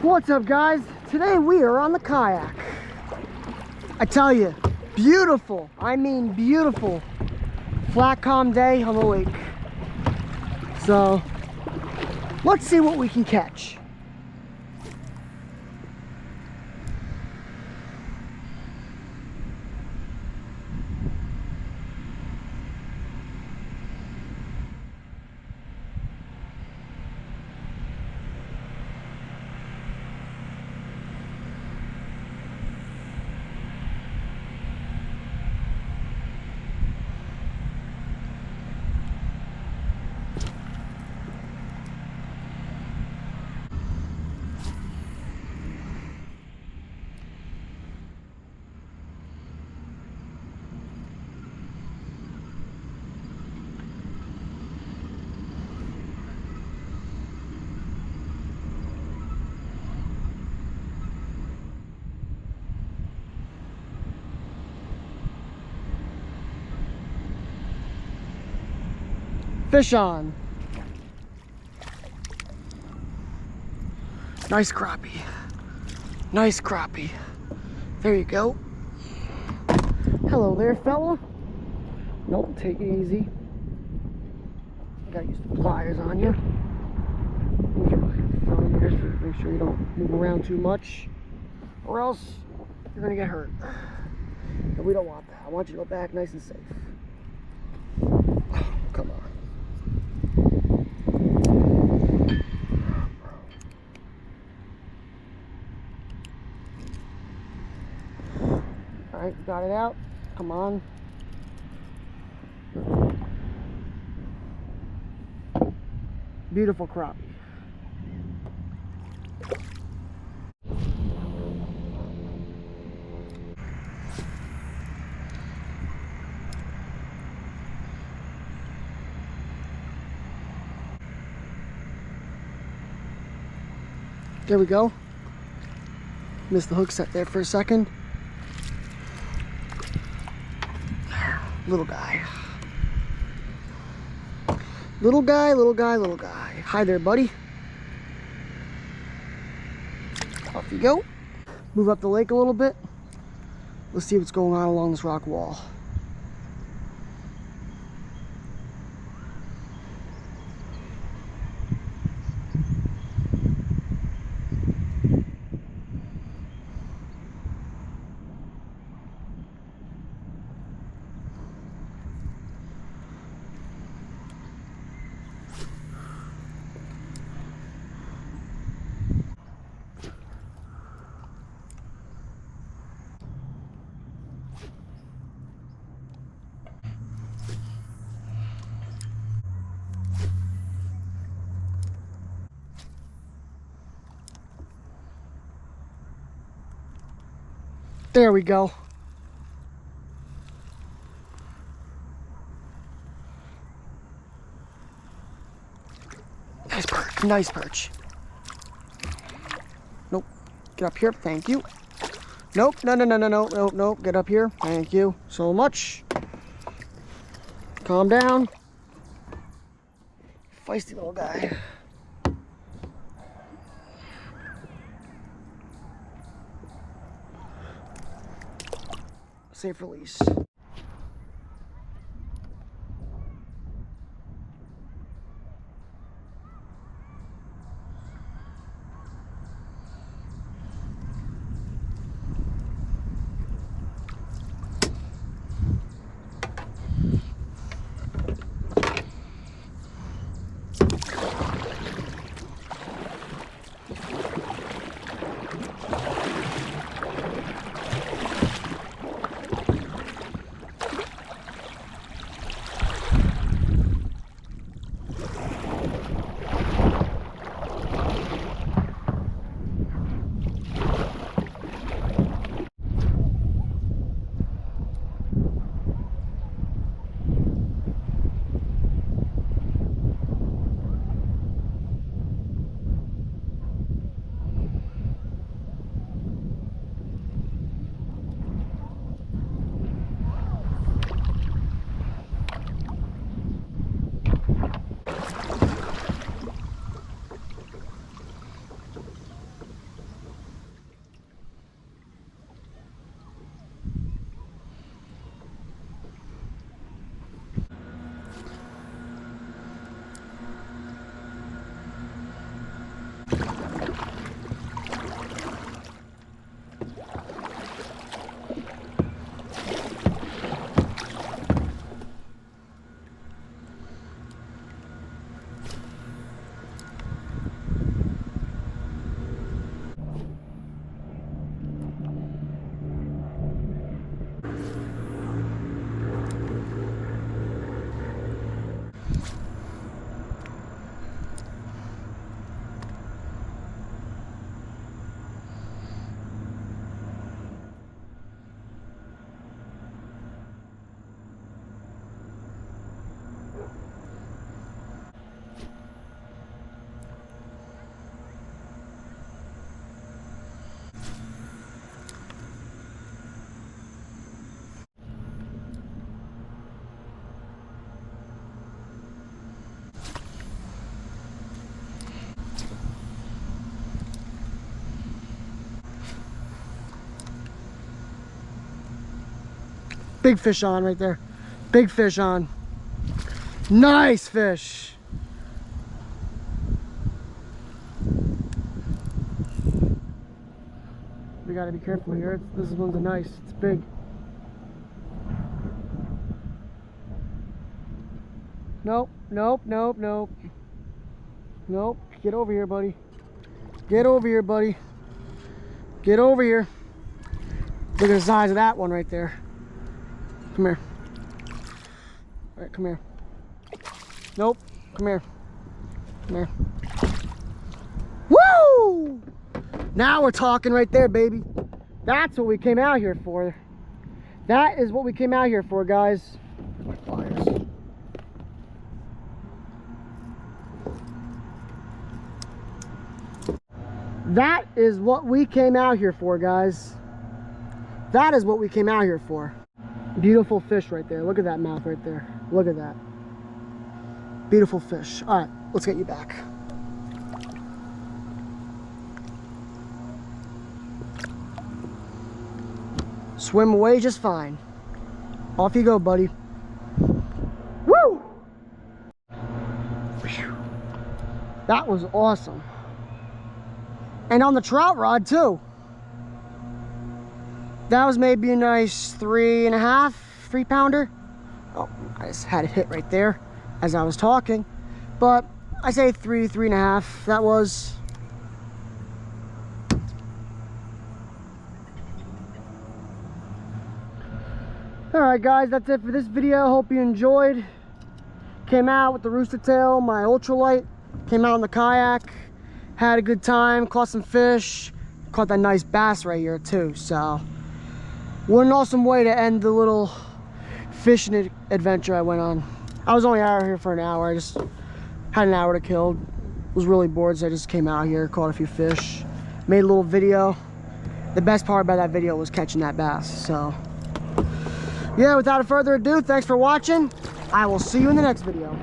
What's up, guys? Today we are on the kayak. I tell you, beautiful, I mean beautiful, flat calm day on the lake. So let's see what we can catch. Fish on. Nice crappie. Nice crappie. There you go. Hello there, fella. Nope, take it easy. I gotta use the pliers on you. Make sure you don't move around too much, or else you're gonna get hurt. And we don't want that. I want you to go back nice and safe. Oh, come on. All right, got it out. Come on. Beautiful crappie. There we go. Missed the hook set there for a second. Little guy. Little guy, little guy, little guy. Hi there, buddy. Off you go. Move up the lake a little bit. Let's see what's going on along this rock wall. There we go. Nice perch, nice perch. Nope, get up here, thank you. Nope, nope, get up here, thank you so much. Calm down. Feisty little guy. Safe release. Big fish on right there. Big fish on. Nice fish. We gotta be careful here. This one's a nice. It's big. Nope, nope, nope, nope. Nope. Get over here, buddy. Get over here, buddy. Get over here. Look at the size of that one right there. Come here. All right, come here. Nope. Come here. Come here. Woo! Now we're talking right there, baby. That's what we came out here for. That is what we came out here for, guys. My pliers. That is what we came out here for, guys. That is what we came out here for. Beautiful fish right there. Look at that mouth right there. Look at that. Beautiful fish. All right, let's get you back. Swim away just fine. Off you go, buddy. Woo! Whew. That was awesome. And on the trout rod too. That was maybe a nice 3.5, 3-pounder. Oh, I just had a hit right there as I was talking. But I say 3.5. That was. Alright guys, that's it for this video. Hope you enjoyed. Came out with the rooster tail, my ultralight. Came out on the kayak. Had a good time, caught some fish. Caught that nice bass right here too. So, what an awesome way to end the little fishing adventure I went on. I was only out here for an hour. I just had an hour to kill. Was really bored, so I just came out here, caught a few fish. Made a little video. The best part about that video was catching that bass. So, yeah, without further ado, thanks for watching. I will see you in the next video.